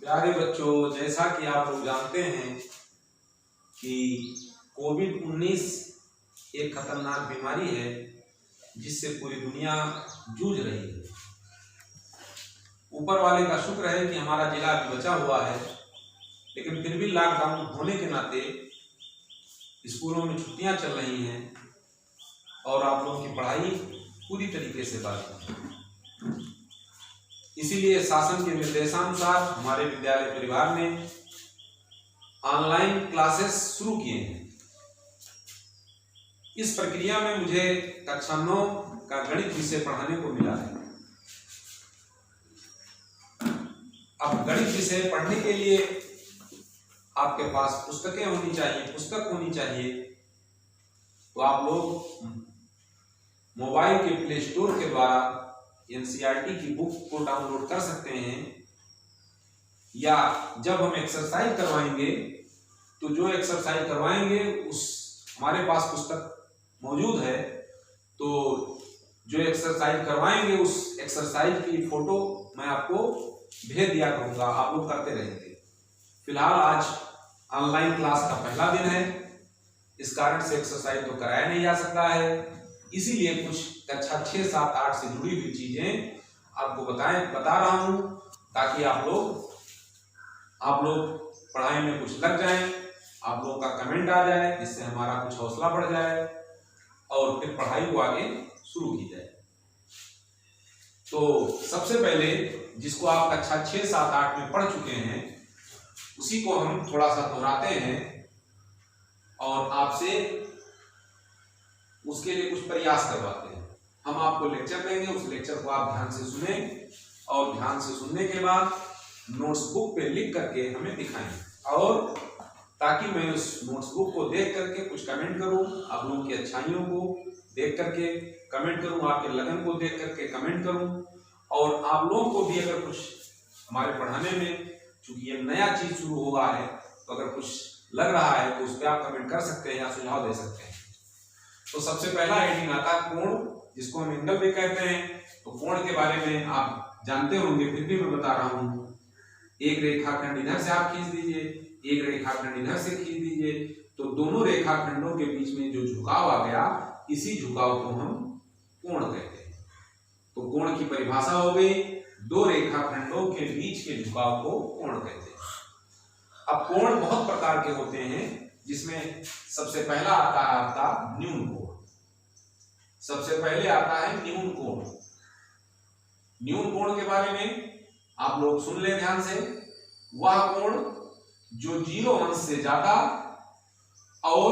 प्यारे बच्चों, जैसा कि आप लोग जानते हैं कि कोविड-19 एक खतरनाक बीमारी है जिससे पूरी दुनिया जूझ रही है। ऊपर वाले का शुक्र है कि हमारा जिला अभी बचा हुआ है, लेकिन फिर भी लॉकडाउन होने के नाते स्कूलों में छुट्टियां चल रही हैं और आप लोगों की पढ़ाई पूरी तरीके से बाधित है। इसीलिए शासन के निर्देशानुसार हमारे विद्यालय परिवार ने ऑनलाइन क्लासेस शुरू किए हैं। इस प्रक्रिया में मुझे कक्षा 9 का गणित विषय पढ़ाने को मिला है। अब गणित विषय पढ़ने के लिए आपके पास पुस्तकें होनी चाहिए, पुस्तक होनी चाहिए। तो आप लोग मोबाइल के प्ले स्टोर के द्वारा एनसीईआरटी की बुक को डाउनलोड कर सकते हैं, या जब हम एक्सरसाइज करवाएंगे तो जो एक्सरसाइज करवाएंगे उस हमारे पास पुस्तक मौजूद है, तो जो एक्सरसाइज करवाएंगे उस एक्सरसाइज की फोटो मैं आपको भेज दिया करूंगा, आप लोग करते रहेंगे। फिलहाल आज ऑनलाइन क्लास का पहला दिन है, इस कारण से एक्सरसाइज तो कराया नहीं जा सकता है, इसीलिए कुछ कक्षा 6, 7, 8 से जुड़ी हुई चीजें आपको बता रहा हूं, ताकि आप लोग पढ़ाई में कुछ लग जाएं, आप लोगों का कमेंट आ जाए, जिससे हमारा कुछ हौसला बढ़ जाए और फिर पढ़ाई को आगे शुरू की जाए। तो सबसे पहले जिसको आप कक्षा 6, 7, 8 में पढ़ चुके हैं उसी को हम थोड़ा सा दोहराते हैं और आपसे उसके लिए कुछ प्रयास करवाते हैं। हम आपको लेक्चर देंगे, उस लेक्चर को आप ध्यान से सुने और ध्यान से सुनने के बाद नोट्स बुक पे लिख करके हमें दिखाएं, और ताकि मैं उस नोट्स बुक को देख करके कुछ कमेंट करूं, आप लोगों की अच्छाइयों को देख करके कमेंट करूं, आपके लगन को देख करके कमेंट करूं, और आप लोगों को भी अगर कुछ हमारे पढ़ाने में, चूंकि ये नया चीज शुरू हुआ है, तो अगर कुछ लग रहा है तो उस पर आप कमेंट कर सकते हैं या सुझाव दे सकते हैं। तो सबसे पहला हेडिंग आता है कोण, जिसको हम एंगल भी कहते हैं। तो कोण के बारे में आप जानते होंगे, फिर भी मैं बता रहा हूं। एक रेखाखंड इधर से आप खींच दीजिए, एक रेखाखंड इधर से खींच दीजिए, तो दोनों रेखाखंडों के बीच में जो झुकाव आ गया, इसी झुकाव को हम कोण कहते हैं। तो कोण की परिभाषा हो गई, दो रेखाखंडों के बीच के झुकाव को कोण कहते हैं। अब कोण बहुत प्रकार के होते हैं, जिसमें सबसे पहला आता है आपका न्यून कोण। सबसे पहले आता है न्यून कोण। न्यून कोण के बारे में आप लोग सुन ले ध्यान से। वह कोण जो 0 अंश से ज्यादा और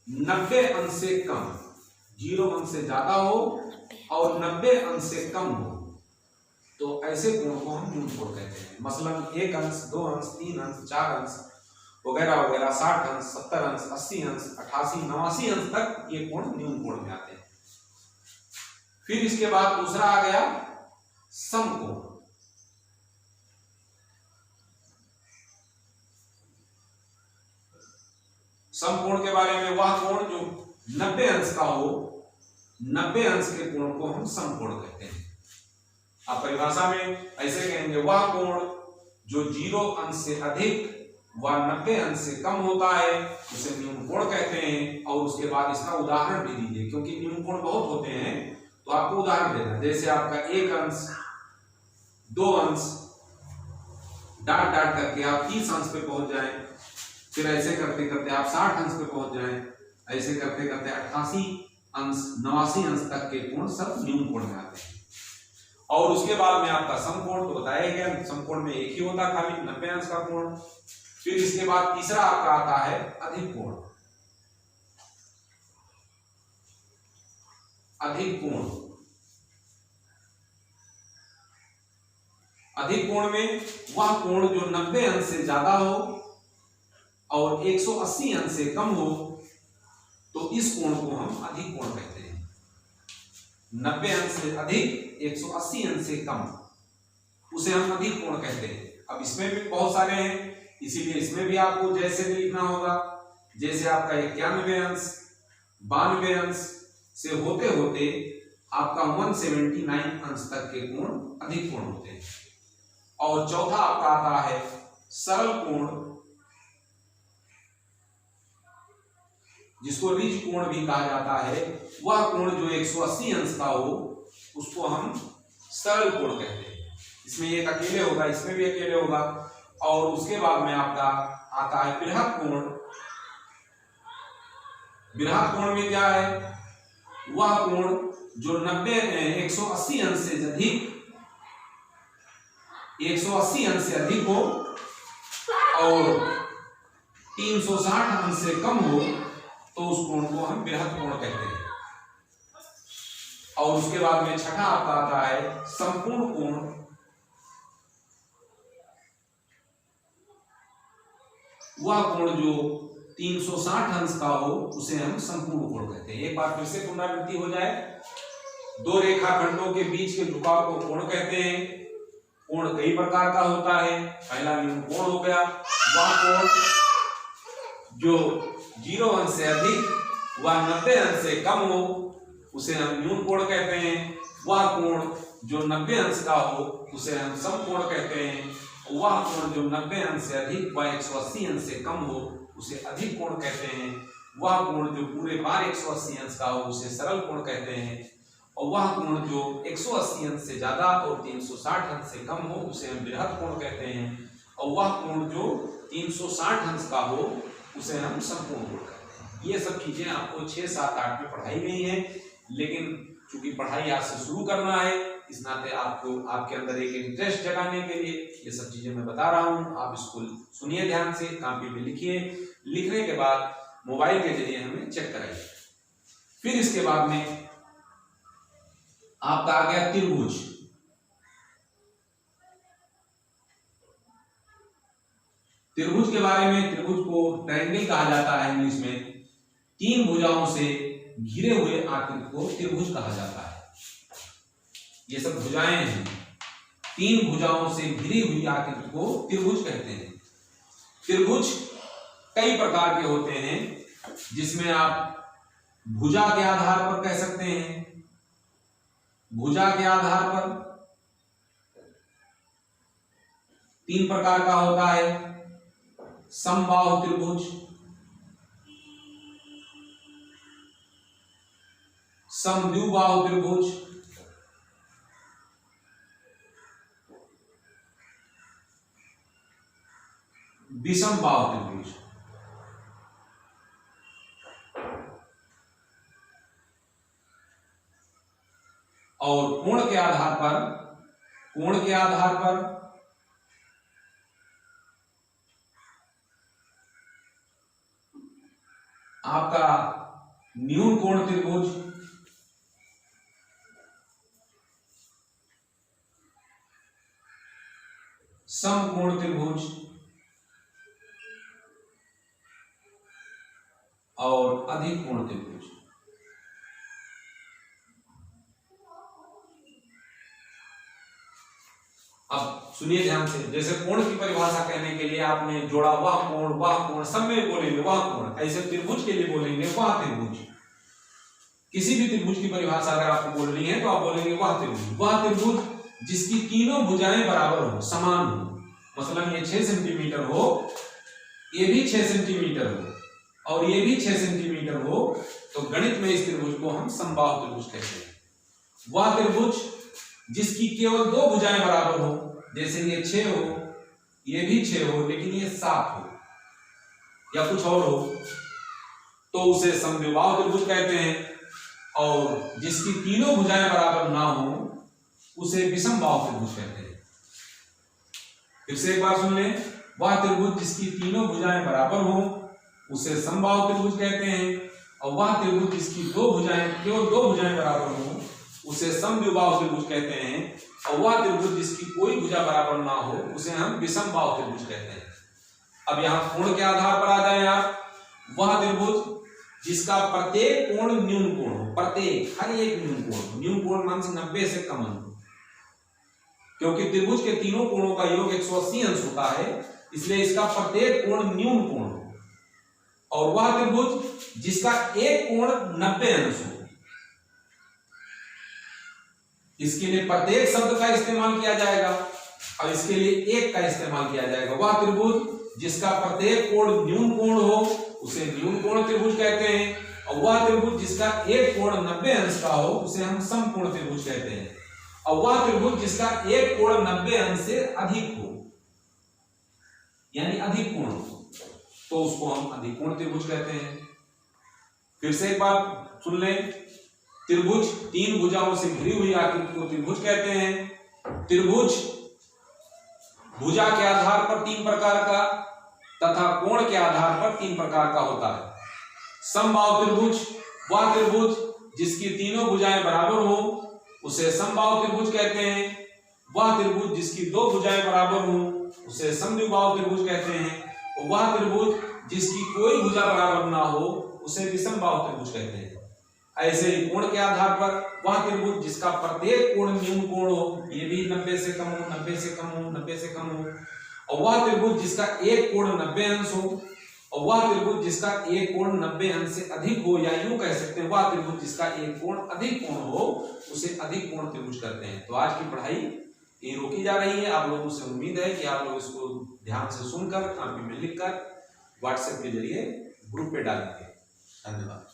90 अंश से कम, 0 अंश से ज्यादा हो और 90 अंश से कम हो, तो ऐसे कोण को हम न्यून कोण कहते हैं। मसलन 1 अंश, 2 अंश, 3 अंश, 4 अंश वगैरह वगैरह, 60 अंश, 70 अंश, 80 अंश, 88, 89 अंश तक ये कोण न्यून कोण में आते हैं। फिर इसके बाद दूसरा आ गया समकोण। समकोण के बारे में वह कोण जो 90 अंश का हो, 90 अंश के कोण को हम समकोण कहते हैं। आप परिभाषा में ऐसे कहेंगे, वह कोण जो 0 अंश से अधिक व 90 अंश से कम होता है उसे न्यून कोण कहते हैं। और उसके बाद इसका उदाहरण भी दीजिए, क्योंकि न्यून कोण बहुत होते हैं, तो आपको उदाहरण देना। जैसे आपका 1 अंश, 2 अंश, डाट डाट करके आप 30 अंश पे पहुंच जाएं, फिर ऐसे करते करते आप 60 अंश पे पहुंच जाएं, ऐसे करते करते 88 अंश, 89 अंश तक के कोण सब न्यून कोण में आते हैं। और उसके बाद में आपका समकोण, तो बताया गया समकोण में एक ही होता है, खाली 90 अंश का कोण। फिर इसके बाद तीसरा आपका आता है अधिक कोण। अधिक कोण, अधिक कोण में वह कोण जो 90 अंश से ज्यादा हो और 180 अंश से कम हो, तो इस कोण को हम अधिक कोण कहते हैं। 90 अंश से अधिक, 180 अंश से कम, उसे हम अधिक कोण कहते हैं। अब इसमें भी बहुत सारे हैं, इसीलिए इसमें भी आपको जैसे भी लिखना होगा। जैसे आपका 91 अंश, 92 अंश से होते होते आपका 179 अंश तक के कोण अधिक कोण होते हैं। और चौथा आपका आता है सरल कोण, जिसको रिज कोण भी कहा जाता है, वह कोण जो 180 अंश का हो उसको हम सरल कोण कहते हैं। इसमें एक अकेले होगा, इसमें भी अकेले होगा। और उसके बाद में आपका आता है बृहद कोण। बृहद कोण में क्या है? वह कोण जो 180 अंश से अधिक, 180 अंश से अधिक हो और 360 अंश से कम हो, तो उस कोण को हम बृहद कोण कहते हैं। और उसके बाद में छठा आपका आता है संपूर्ण कोण। वह कोण जो 360 अंश का हो उसे हम संपूर्ण कोण कहते हैं। एक बार फिर से पुनरावृत्ति हो जाए। दो रेखाखंडों के बीच के झुकाव को कोण कहते हैं। कोण कई प्रकार का होता है। पहला न्यून कोण हो गया, वह कोण जो 0 अंश से अधिक व 90 अंश से कम हो उसे हम न्यून कोण कहते हैं। वह कोण जो 90 अंश का हो उसे हम समकोण कहते हैं। वह कोण जो 90 अंश से अधिक व 180 अंश से कम हो उसे अधिक कोण कहते हैं। वह कोण जो पूरे बार 180 अंश का हो उसे सरल कोण कहते हैं। और वह कोण जो 180 अंश से ज्यादा और 360 अंश से कम हो उसे हम बृहद कोण कहते हैं। और वह कोण जो 360 अंश का हो उसे हम संपूर्ण कोण कहते हैं। ये सब चीजें आपको 6, 7, 8 में पढ़ाई गई हैं, लेकिन चूंकि पढ़ाई आज से शुरू करना है इस नाते आपको आपके अंदर एक इंटरेस्ट जगाने के लिए ये सब चीजें मैं बता रहा हूँ। आप इसको सुनिए ध्यान से, कॉपी पे लिखिए, लिखने के बाद मोबाइल के जरिए हमें चेक कराइए। फिर इसके बाद में आपका आ गया त्रिभुज। त्रिभुज के बारे में, त्रिभुज को ट्रायंगल कहा जाता है इंग्लिश में। 3 भुजाओं से घिरे हुए आकृति को त्रिभुज कहा जाता है। ये सब भुजाएं हैं। 3 भुजाओं से घिरी हुई आकृति को त्रिभुज कहते हैं। त्रिभुज कई प्रकार के होते हैं, जिसमें आप भुजा के आधार पर कह सकते हैं। भुजा के आधार पर 3 प्रकार का होता है। समबाहु त्रिभुज, समद्विबाहु त्रिभुज, विषमबाहु त्रिभुज। और कोण के आधार पर आपका न्यून कोण त्रिभुज, समकोण त्रिभुज और अधिक कोण त्रिभुज। अब सुनिए ध्यान से। जैसे कोण की परिभाषा कहने के लिए आपने जोड़ा वह कोण, सब में बोलेंगे वह कोण। ऐसे त्रिभुज के लिए बोलेंगे वह त्रिभुज। किसी भी त्रिभुज की परिभाषा अगर आपको बोलनी है तो आप बोलेंगे वह त्रिभुज। वह त्रिभुज जिसकी तीनों भुजाएं बराबर हो, समान हो। मसलन ये 6 सेंटीमीटर हो, ये भी 6 सेंटीमीटर हो और ये भी 6 सेंटीमीटर हो, तो गणित में इस त्रिभुज को हम समबाहु त्रिभुज कहते हैं। वह त्रिभुज जिसकी केवल 2 भुजाएं बराबर हो, जैसे ये 6 हो, ये भी 6 हो, लेकिन ये 7 हो या कुछ और हो, तो उसे समद्विबाहु त्रिभुज कहते हैं। और जिसकी तीनों भुजाएं बराबर ना हो उसे विषमबाहु त्रिभुज कहते हैं। फिर से एक बार सुन लें। वह त्रिभुज जिसकी तीनों भुजाएं बराबर हो उसे समबाहु त्रिभुज कहते हैं। और वह त्रिभुज जिसकी केवल 2 भुजाएं बराबर हो उसे समद्विबाहु त्रिभुज कहते हैं। और वह त्रिभुज जिसकी कोई भुजा बराबर ना हो उसे हम विषमबाहु त्रिभुज कहते हैं। अब यहाँ कोण के आधार पर आ जाए आप। वह त्रिभुज जिसका प्रत्येक कोण न्यून कोण हो, प्रत्येक हर एक न्यून कोण, न्यून कोण मान 90 से कम हो, क्योंकि त्रिभुज के तीनों कोणों का योग 180 अंश होता है, इसलिए इसका प्रत्येक कोण न्यून कोण हो। और वह त्रिभुज जिसका एक कोण 90 अंश हो, इसके लिए प्रत्येक शब्द का इस्तेमाल किया जाएगा। अब इसके लिए एक का इस्तेमाल किया जाएगा। वह त्रिभुज जिसका प्रत्येक कोण न्यून कोण हो उसे न्यून कोण त्रिभुज कहते हैं, और वह त्रिभुज जिसका एक कोण 90 अंश का हो उसे हम समकोण त्रिभुज कहते हैं। और वह त्रिभुज जिसका एक कोण 90 अंश से अधिक हो, यानी अधिक कोण हो, तो उसको हम अधिकोण त्रिभुज कहते हैं। फिर से एक बात सुन लें, त्रिभुज तीन भुजाओं से घिरी हुई आकृति को त्रिभुज कहते हैं। त्रिभुज भुजा के आधार पर तीन प्रकार का तथा कोण के आधार पर तीन प्रकार का होता है। समबाहु त्रिभुज वह त्रिभुज जिसकी तीनों भुजाएं बराबर हो उसे समबाहु त्रिभुज कहते हैं। वह त्रिभुज जिसकी दो भुजाएं बराबर हो उसे समद्विबाहु त्रिभुज कहते हैं। और वह त्रिभुज जिसकी कोई भुजा बराबर ना हो उसे विषमबाहु त्रिभुज कहते हैं। ऐसे ही कोण के आधार पर वह त्रिभुज जिसका प्रत्येक कोण न्यून कोण हो, ये भी 90 से कम हो, 90 से कम हो, 90 से कम हो, और वह त्रिभुज जिसका एक कोण 90 अंश हो, और वह त्रिभुज जिसका एक कोण 90 अंश से अधिक हो, या यूं कह सकते हैं वह त्रिभुज जिसका एक कोण अधिक कोण हो उसे अधिक कोण त्रिभुज कहते हैं। तो आज की पढ़ाई ये रोकी जा रही है। आप लोगों से उम्मीद है कि आप लोग इसको ध्यान से सुनकर कॉपी में लिखकर व्हाट्सएप के जरिए ग्रुप पे डालेंगे। धन्यवाद।